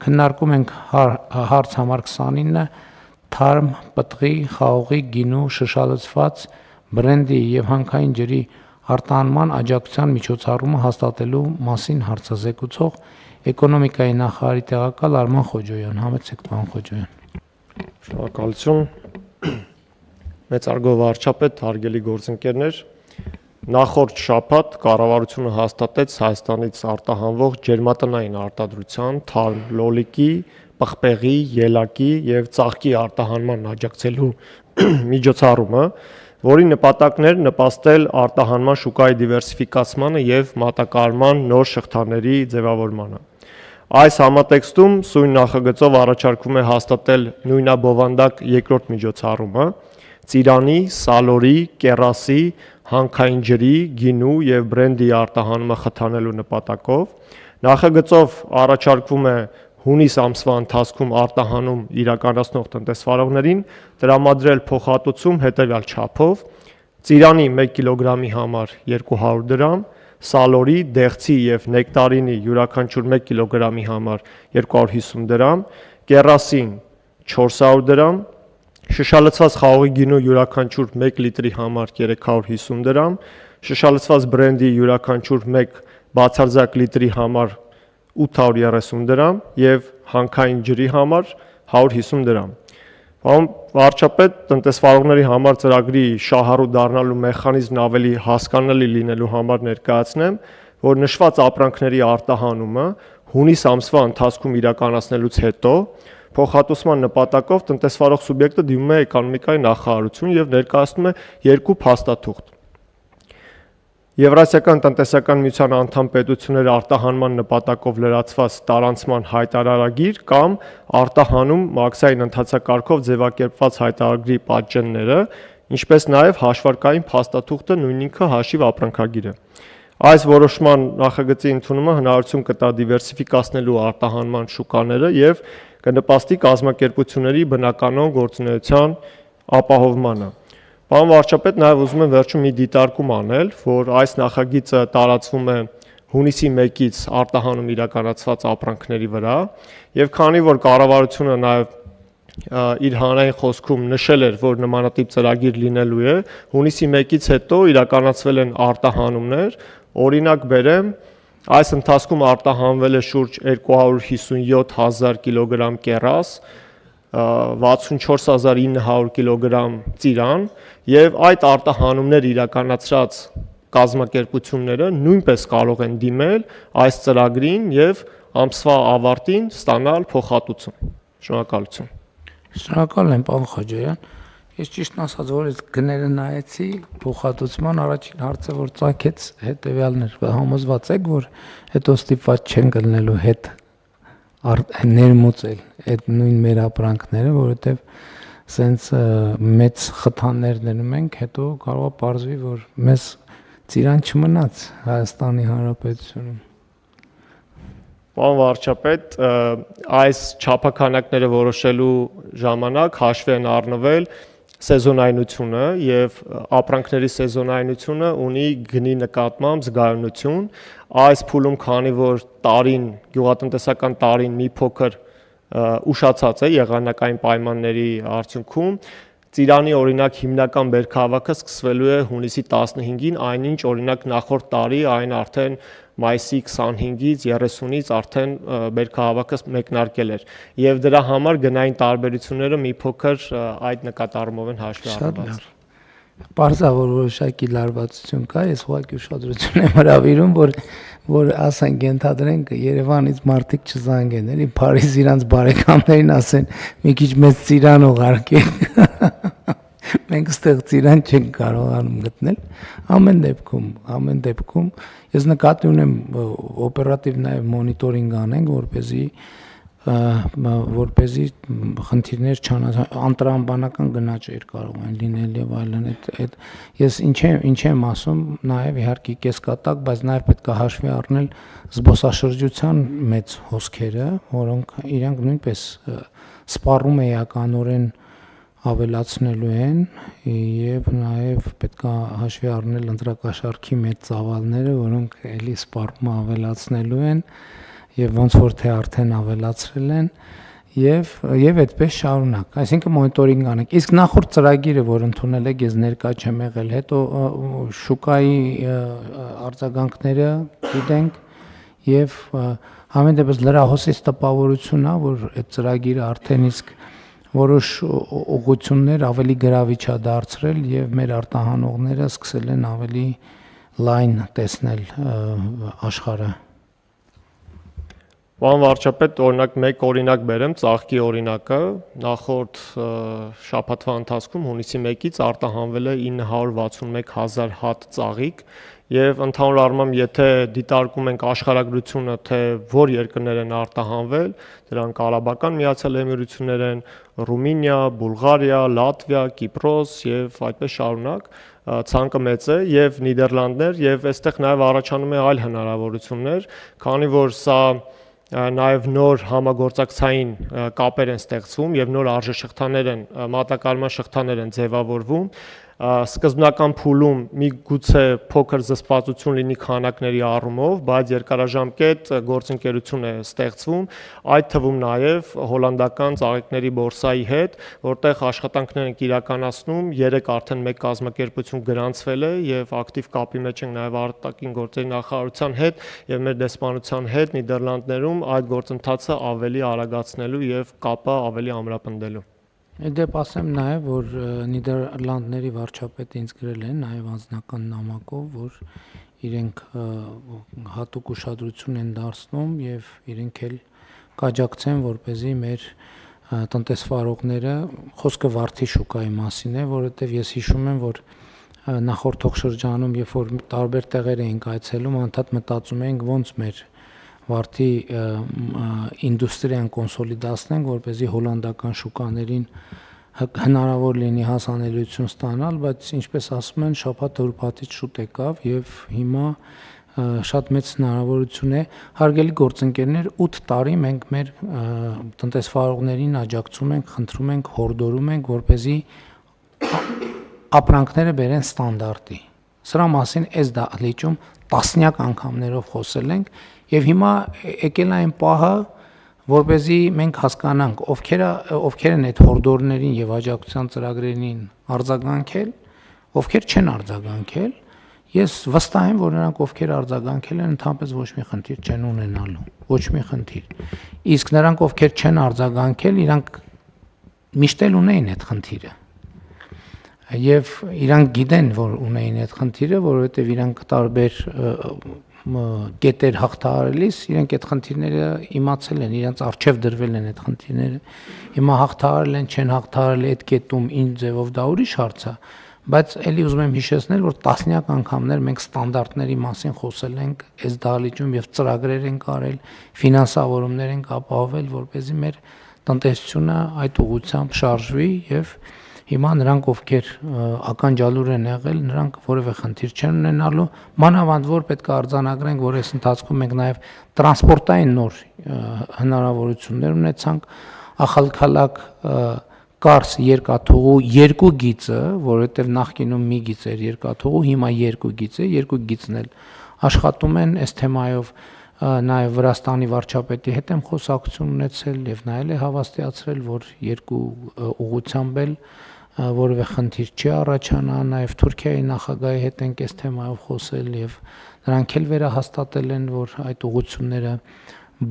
քննարկում ենք հարց համար 29-ը թարմ, պտղի, խաղողի, գինու, շշալցված, բրենդի և հանքային ջրի արտահանման աջակցության միջոցառումը հաստատելու մասին հարցազեկուցող էկոնոմիկայի նախարարի տեղակալ Արման Խոջոյան։ Համեցեք, պարոն Խոջոյան։ Շնորհակալություն։ Մեծարգո վարչապետ, հարգելի գործընկերներ, նախորդ շաբաթ կառավարությունը հաստատեց Հայաստանից արտահանվող ջերմատնային արտադրության, թարմ լոլիկի, պղպեղի, ելակի և ծաղկի արտահանման աջակցելու միջոցառումը, որի նպատակն էր նպաստել արտահանման շուկայի դիվերսիֆիկացմանը և մատակարարման նոր շղթաների ձևավորմանը։ Այս համատեքստում սույն նախագծով առաջարկվում է հաստատել նույնաբովանդակ երկրորդ միջոցառումը ծիրանի, սալորի, կեռասի, հանքային ջրի, գինու և բրենդի արտահանումը խթանելու նպատակով։ Նախագծով առաջարկվում է հունիս ամսվա ընթացքում արտահանում իրականացնող տնտեսվարողներին տրամադրել փոխհատուցում հետևյալ չափով. ծիրանի 1 կիլոգրամի համար 200 դրամ, սալորի, դեղցի և նեկտարինի յուրաքանչյուր 1 կիլոգրամի համար 250 դրամ, կեռասին 400 դրամ, շշալցված խաղողի գինու յուրաքանչյուր 1 լիտրի համար 350 դրամ, շշալցված բրենդի յուրաքանչյուր 1 բացարձակ լիտրի համար 830 դրամ և հանքային ջրի համար 150 դրամ։ Պարոն վարչապետ, տնտեսվարողների համար ծրագրի շահառու դառնալու մեխանիզմն ավելի հասկանալի լինելու համար ներկայացնեմ, որ նշված ապրանքների արտահանումը հունիս ամսվա ընթացքում իրականացնելուց հետո փոխհատուցման նպատակով տնտեսվարող սուբյեկտը դիմում է էկոնոմիկայի նախարարություն և ներկայացնում է երկու փաստաթուղթ. Եվրասիական տնտեսական միության անդամ պետությունների արտահանման նպատակով լրացված տարանցման հայտարարագիր կամ արտահանում մաքսային ընթացակարգով ձևակերպված հայտարարագրի պատճենները, ինչպես նաև հաշվարկային փաստաթուղթը նույն ինքը հաշիվ ապրանքագիրը։ Այս որոշման նախագծի ընդունումը հնարավորություն կտա դիվերսիֆիկացնելու արտահանման շուկաները և կնպաստի կազմակերպությունների բնականոն գործունեության ապահովմանը։ Պարոն վարչապետ, նաև ուզում եմ վերջում մի դիտարկում անել, որ այս նախագիծը տարածվում է հունիսի 1-ից արտահանում իրականացված ապրանքների վրա, և քանի որ կառավարությունը նաև իր հանրային խոսքում նշել էր, որ նմանատիպ ծրագիր լինելու է, հունիսի 1-ից հետո իրականացվել են արտահանումներ, օրինակ բերեմ, այս ընթացքում արտահանվել է շուրջ 257 հազար կիլոգրամ կեռաս, 64900 կիլոգրամ ծիրան, և այդ արտահանումներ իրականացրած կազմակերպությունները նույնպես կարող են դիմել այս ծրագրին և ամսվա ավարտին ստանալ փոխհատուցում։ Շնորհակալություն։ Շնորհակալ եմ, պարոն Խոջոյան։ Ես ճիշտն ասած, որ այս գները նայեցի փոխհատուցման, առաջին հարցը որ ծագեց հետևյալն էր, համոզված եք, որ հետո ստիպված չեն գտնելու հետ ներմուծել այդ նույն մեր ապրանքները, որովհետև սենց մեծ խթաններ դնում ենք, հետո կարող է պարզվի, որ մեզ ծիրան չմնաց Հայաստանի Հանրապետությունում։ Պարոն վարչապետ, այս չափաքանակները որոշելու ժամանակ հաշվի են առնվել սեզոնայնությունը և ապրանքների սեզոնայնությունը ունի գնի նկատմամբ զգայունություն։ Այս փուլում, քանի որ գյուղատնտեսական տարին մի փոքր ուշացած է եղանակային պայմանների արդյունքում, ծիրանի օրինակ հիմնական բերքահավաքը սկսվելու է հունիսի 15-ին, այնինչ օրինակ նախորդ տարի այն արդեն մայիսի 25-ից 30-ից արդեն բերքահավաքը մեկնարկել էր, և դրա համար գնային տարբերությունները մի փոքր այդ նկատառումով են հաշվի առնված։ Պարզ է, որ որոշակի լարվածություն կա, ես ուղղակի ուշադրություն եմ հրավիրում, որ ասենք ենթադրենք Երևանից մարդիկ չզանգեն, էլի Փարիզ իրանց բարեկամներին ասեն մի քիչ մեծ ծիրան ուղարկեք։ Մենք ստեղ ծիրան չենք կարողանում գտնել։ Ամեն դեպքում ես նկատի ունեմ օպերատիվ նաև մոնիտորինգ անենք, որպեսզի խնդիրներ չանցան, անտրամաբանական գնաճեր կարող են լինել եւ այլն։ Այդ ես ինչ եմ ասում, նաև իհարկե կեսկատակ, բայց նաև պետք է հաշվի առնել զբոսաշրջության մեծ հոսքերը, որոնք իրանք նույնպես սպառում էականորեն ավելացնելու են, եւ նաև պետք է հաշվի առնել ընտրակաշառքի մեծ ծավալները, որոնք էլի սպառումը ավելացնելու են, եւ ոնց որ թե արդեն ավելացրել են եւ այդպես շարունակ, այսինքն մոնիտորինգ անենք։ Իսկ նախորդ ծրագիրը, որ ընդունել եք, ես ներկա չեմ եղել, հետո շուկայի արձագանքները գիտենք եւ համեն դեպս լրահոսից տպավորությունն է, որ այդ ծրագիրը արդեն իսկ որոշ ուղղություններ ավելի գրավիչ է դարձրել եւ մեր արտահանողները սկսել են ավելի լայն տեսնել աշխարհը։ Պարոն վարչապետ, օրինակ մեկ օրինակ բերեմ, ծաղկի օրինակը, նախորդ շաբաթվա ընթացքում հունիսի 1-ից արտահանվել է 961,000 հատ ծաղիկ եւ ընդհանուր առմամբ եթե դիտարկում ենք աշխարհագրությունը, թե որ երկրներ են արտահանվել, դրանք Արաբական Միացյալ Էմիրություններ են, Ռումինիա, Բուլղարիա, Լատվիա, Կիպրոս եւ այդպես շարունակ, ցանկը մեծ է եւ Նիդերլանդներ եւ այստեղ նաեւ առաջանում է այլ հնարավորություններ, քանի որ սա նաև նոր համագործակցային կապեր են ստեղծվում եւ նոր արժեշղթաներ են, մատակարարման շղթաներ են ձևավորվում, սկզբնական փուլում միգուցե փոքր զսպվածություն լինի քանակների առումով, բայց երկարաժամկետ գործընկերություն է ստեղծվում, այդ թվում նաև հոլանդական ծաղիկների բորսայի հետ, որտեղ աշխատանքներ են իրականացնում, 3 արդեն մեկ կազմակերպություն գրանցվել է եւ ակտիվ կապի մեջ ենք նաև արտաքին գործերի նախարարության հետ եւ մեր դեսպանության հետ Նիդերլանդներում այդ գործընթացը ավելի արագացնելու եւ կապը ավելի ամրապնդելու։ Դեպ ասեմ նաև, որ Նիդերլանդների վարչապետը ինձ գրել են նաև անձնական նամակով, որ իրենք հատուկ ուշադրություն են դարձնում եւ իրենք էլ կաջակցեն, որպեսզի մեր տնտեսվարողները, խոսքը վարդի շուկայի մասին է, որովհետեւ ես հիշում եմ, որ նախորդ թողշրջանում, երբ որ տարբեր տեղեր էինք այցելում, անդադ մտածում էինք ոնց մեր վարդի ինդուստրիան կոնսոլիդացնենք, որպեսզի հոլանդական շուկաներին հնարավոր լինի հասանելիություն ստանալ, բայց ինչպես ասում են, շաբաթը ուրբաթից շուտ եկավ եւ հիմա շատ մեծ հնարավորություն է, հարգելի գործընկերներ, 8 տարի մենք մեր տնտեսվարողներին աջակցում ենք, խնդրում ենք, հորդորում ենք, որպեսզի ապրանքները բերեն ստանդարտի։ Սրա մասին այս դահլիճում տասնյակ անգամներով խոսել ենք եւ հիմա եկել է այն պահը, որպեսզի մենք հասկանանք ովքեր են այդ հորդորներին եւ աջակցության ծրագրերին արձագանքել, ովքեր չեն արձագանքել։ Ես վստահ եմ, որ նրանք ովքեր արձագանքել են, ընդհանրապես ոչ մի խնդիր չեն ունենալու, ոչ մի խնդիր։ Իսկ նրանք ովքեր չեն արձագանքել, իրանք միշտ էլ ունեին այդ խնդիրը։ Եվ իրանք գիտեն, որ ունեին այդ խնդիրը, որովհետև իրանք տարբեր կետեր հաղթահարելիս իրենք այդ խնդիրները իմացել են, իրենց արժև դրվել են այդ խնդիրները։ Հիմա հաղթահարել են, չեն հաղթահարել այդ կետում ինչ ձևով դա ուրիշ հարց է, բայց ելի ուզում եմ հիշեցնել, որ տասնյակ անգամներ մենք ստանդարտների մասին խոսել ենք այս դահլիճում եւ ծրագրեր ենք արել, ֆինանսավորումներ ենք ապահովել, որպեսզի մեր տնտեսությունը այդ ուղղությամբ շարժվի եւ հիմա նրանք ովքեր ականջալուր են եղել, նրանք որևէ խնդիր չեն ունենալու, մանավանդ որ պետք է արձանագրենք, որ այս ընթացքում մենք նաև տրանսպորտային նոր հնարավորություններ ունեցանք, Ախալքալակ Կարս երկաթուղու 2 գիծը, որովհետև նախկինում մի գիծ էր երկաթուղու, հիմա 2 գիծ է, 2 գիծն էլ աշխատում են այս թեմայով, նաև Վրաստանի վարչապետի հետ եմ խոսակցություն ունեցել եւ նա էլ է հավաստիացրել, որ 2 ուղղությամբ էլ որևէ խնդիր չի առաջանա, նաև Թուրքիայի նախագահի հետ ենք այս թեմայով խոսել եւ նրանք էլ վերահաստատել են, որ այդ ուղղությունները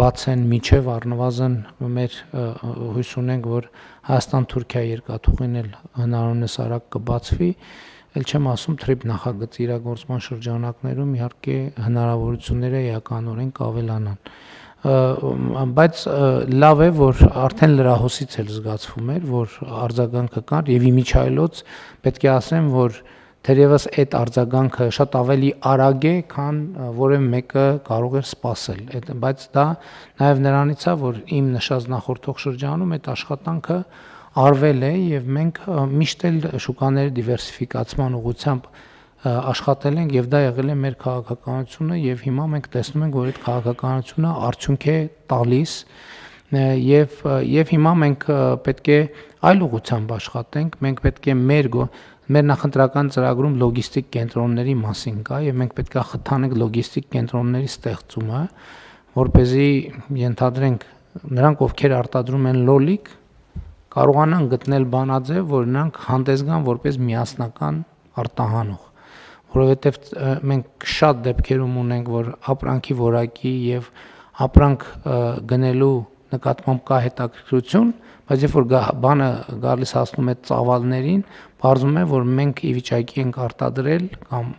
բաց են միջև առնվազն մեր հույս ունենք, որ Հայաստան-Թուրքիա երկաթուղին էլ հնարավորինս արագ կբացվի, ել չեմ ասում թրիպ նախագծի իրագործման շրջանակներում իհարկե հնարավորությունները էականորեն կավելանան։ Բայց լավ է, որ արդեն լրահոսից էլ զգացվում էր, որ արձագանքը կար եւ իմիջայլոց պետք է ասեմ, որ թերևս այդ արձագանքը շատ ավելի արագ է, քան որևէ մեկը կարող էր սպասել, բայց դա նաև նրանից է, որ իմ նշած նախորդող շրջանում այդ աշխատանքը արվել է եւ մենք միշտ էլ շուկաների դիվերսիֆիկացման ուղղությամբ աշխատել ենք եւ դա եղել է մեր քաղաքականությունը եւ հիմա մենք տեսնում ենք, որ այդ քաղաքականությունը արդյունք է տալիս եւ հիմա մենք պետք է այլ ուղղությամբ աշխատենք, մենք պետք է մեր նախընտրական ծրագրում լոգիստիկ կենտրոնների մասին կա եւ մենք պետք է խթանենք լոգիստիկ կենտրոնների ստեղծումը, որպեսզի ենթադրենք նրանք, ովքեր արտադրում են լոլիկ, կարողանան գտնել բանաձև, որ նրանք հանդես գան որպես միասնական արտահանող, որովհետև մենք շատ դեպքերում ունենք, որ ապրանքի որակի եւ ապրանք գնելու նկատմամբ կա հետաքրքրություն, բայց երբ որ բանը գալիս հասնում է ծավալներին, բարձում է, որ մենք ի վիճակի ենք արտադրել կամ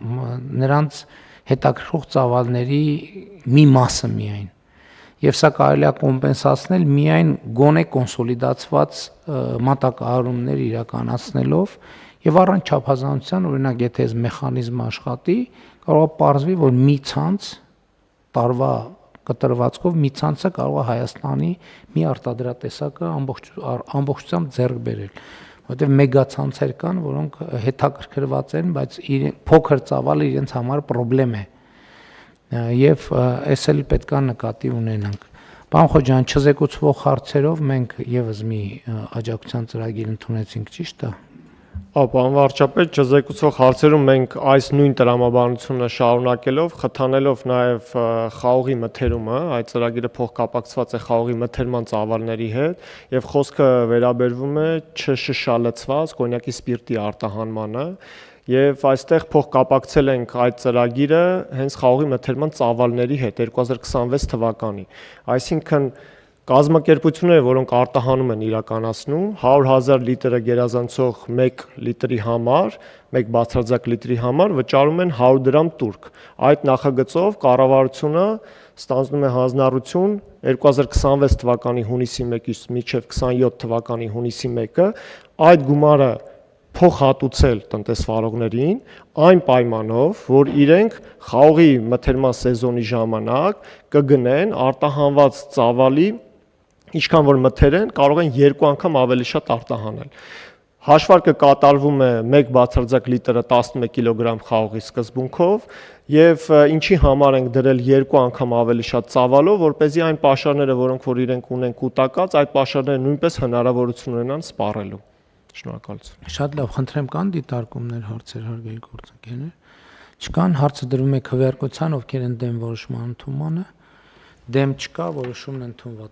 նրանց հետաքրքրող ծավալների մի մասը միայն։ Եվ սա կարելի է կոմպենսացնել միայն գոնե կոնսոլիդացված մատակարարումներ իրականացնելով եւ առանց չափազանցության, օրինակ, եթե այս մեխանիզմը աշխատի, կարող է պարզվի, որ մի ցանց տարվա կտրվածքով մի ցանցը կարող է Հայաստանի մի արտադրատեսակը ամբողջությամբ ձեռք բերել, որովհետեւ մեգա ցանցեր կան, որոնք հետաքրքրված են, բայց փոքր ծավալը իրենց համար խնդրեմ է։ Եվ այս էլ պետք է նկատի ունենանք։ Պարոն Խոջյան, չզեկուցվող հարցերով մենք եւս մի աջակցության ծրագիր ընդունեցինք, ճիշտ է։ Պարոն վարչապետ, չզեկուցող հարցերում մենք այս նույն տրամաբանությունը շարունակելով, խթանելով նաև խաղողի մթերումը, այդ ծրագիրը փոխկապակցված է խաղողի մթերման ծավալների հետ եւ խոսքը վերաբերվում է չշշալցված կոնյակի սպիրտի արտահանմանը եւ այստեղ փոխկապակցել ենք այդ ծրագիրը հենց խաղողի մթերման ծավալների հետ 2026 թվականի։ Այսինքն կազմակերպությունները, որոնք արտահանում են իրականացնում 100,000 լիտրը գերազանցող 1 լիտրի համար, 1 բարձրաձակ լիտրի համար վճարում են 100 դրամ տուրք։ Այդ նախագծով կառավարությունը ստանձնում է հանձնառություն 2026 թվականի հունիսի 1-ից մինչև 27 թվականի հունիսի 1-ը այդ գումարը փոխհատուցել տնտեսվարողներին այն պայմանով, որ իրենք խաղողի մթերման սեզոնի ժամանակ կգնեն արտահանված ծավալի ինչքան որ մթերեն, կարող են 2 անգամ ավելի շատ արտահանել։ Հաշվարկը կատարվում է 1 բարձրաձակ լիտրը 11 կիլոգրամ խաղողի սկզբունքով եւ ինչի համար ենք դրել 2 անգամ ավելի շատ ծավալով, որպեսզի այն պաշարները, որոնք որ իրենք ունեն կൂട്ടակած, այդ պաշարները նույնպես հնարավորություն ունենան սպառելու։ Շնորհակալություն։ Շատ լավ, խնդրեմ, կան դիտարկումներ, հարցեր, հարգելի գործընկերներ։ Չկան, հարցը դրում է քվեարկության, ովքեր են դեմ որոշման ընդունմանը։ Դեմ չկա, որոշումն ընդունված է։